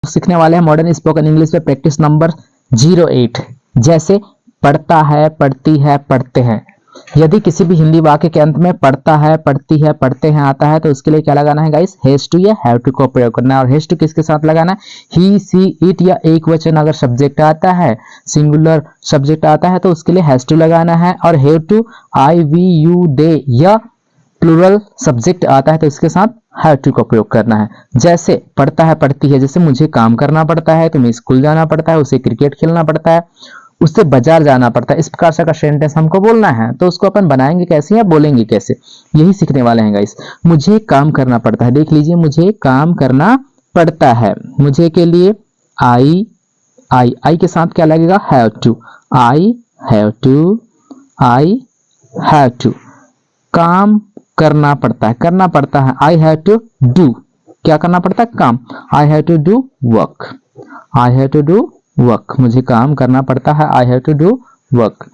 सीखने वाले हैं मॉडर्न स्पोकन इंग्लिश में प्रैक्टिस नंबर 08। जैसे पढ़ता है, पढ़ती है, पढ़ते हैं। यदि किसी भी हिंदी वाक्य के अंत में पढ़ता है, पढ़ती है, पढ़ते हैं आता है तो उसके लिए क्या लगाना है गाइस? हैज टू या हैव टू का प्रयोग करना है। और हैज टू किसके साथ लगाना है? ही, सी, इट या एक वचन अगर सब्जेक्ट आता है, सिंगुलर सब्जेक्ट आता है तो उसके लिए हैज टू लगाना है। और have to I, we, you, they या प्लूरल सब्जेक्ट आता है तो इसके साथ हैव टू का प्रयोग करना है। जैसे पढ़ता है, पढ़ती है, जैसे मुझे काम करना पड़ता है, तुम्हें स्कूल जाना पड़ता है, उसे क्रिकेट खेलना पड़ता है, उससे बाजार जाना पड़ता है। इस प्रकार से का सेंटेंस हमको बोलना है तो उसको अपन बनाएंगे कैसे या बोलेंगे कैसे, यही सीखने वाले हैं गाइस। मुझे काम करना पड़ता है, देख लीजिए, मुझे काम करना पड़ता है। मुझे के लिए आई के साथ क्या लगेगा? Have to. I have to, I have to. काम करना पड़ता है, करना पड़ता है, आई हैव टू डू। क्या करना पड़ता है? काम। I have to do work. I have to do work. मुझे काम करना पड़ता है, I have to do work.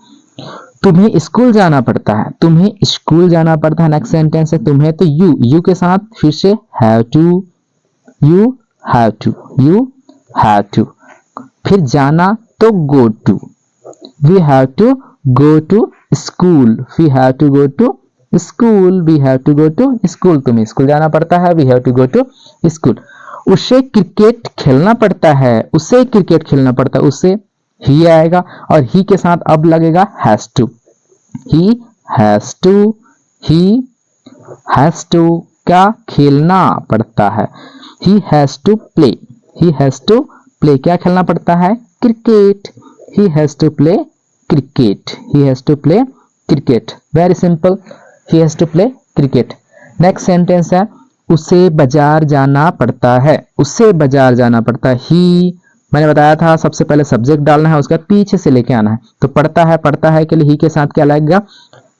तुम्हें स्कूल जाना पड़ता है, तुम्हें स्कूल जाना पड़ता है। नेक्स्ट सेंटेंस है तुम्हें, तो यू के साथ फिर से have to, you have to, you have to. फिर जाना तो go to, we have to go to school, we have to go to school, we have to go to school. तुम्हें स्कूल जाना पड़ता है, we have to go to school. उसे cricket खेलना पड़ता है, उसे क्रिकेट खेलना पड़ता है, उसे ही आएगा और ही के साथ अब लगेगा has to. He has to, he has to क्या खेलना पड़ता है? He has to play, he has to play क्या खेलना पड़ता है? Cricket. He has to play cricket, he has to play cricket. Very simple, he has to play cricket. Next sentence है उसे बाजार जाना पड़ता है, उसे बाजार जाना पड़ता है। ही मैंने बताया था सबसे पहले सब्जेक्ट डालना है, उसका पीछे से लेके आना है। तो पढ़ता है के लिए ही के साथ क्या लगेगा?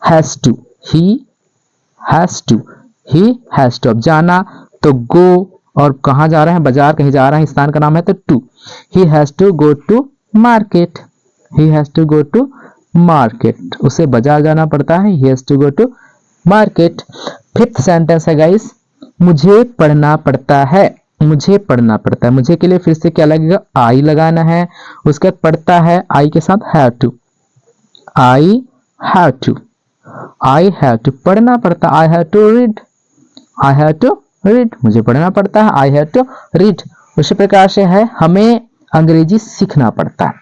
Has to. He has to, he has to. अब जाना तो गो, और कहाँ जा रहे हैं? बाजार कहीं जा रहे हैं, स्थान का नाम है तो to. He has to go to market, he has to go to market. उसे बाजार जाना पड़ता है, he has to go to market. Fifth sentence है गाइस, मुझे पढ़ना पड़ता है, मुझे पढ़ना पड़ता है। मुझे के लिए फिर से क्या लगेगा? आई लगाना है। उसके बाद पढ़ता है, आई के साथ have to, I have to, I have to. पढ़ना पड़ता, I have to read, I have to read. मुझे पढ़ना पड़ता है, आई हैव टू रीड। उसी प्रकार से है हमें अंग्रेजी सीखना पड़ता है,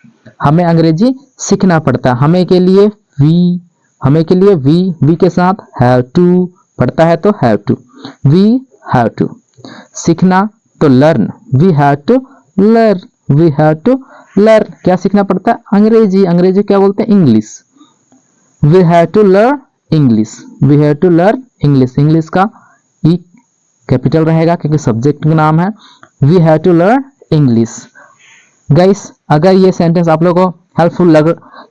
हमें अंग्रेजी सीखना पड़ता है। हमें के लिए वी, हमें के लिए वी के साथ हैव टू। पढ़ता है तो have to, we have to. सीखना तो learn, we have to learn, we have to learn. क्या सीखना पड़ता है? अंग्रेजी। अंग्रेजी क्या बोलते हैं? English. We have to learn English, we have to learn English. English का ई कैपिटल रहेगा क्योंकि सब्जेक्ट का नाम है। We have to learn English. Guys अगर ये सेंटेंस आप लोगों को हेल्पफुल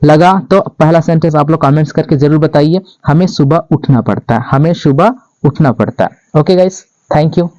लगा तो पहला सेंटेंस आप लोग कमेंट्स करके जरूर बताइए। हमें सुबह उठना पड़ता है, हमें सुबह उठना पड़ता है। Okay guys, thank you.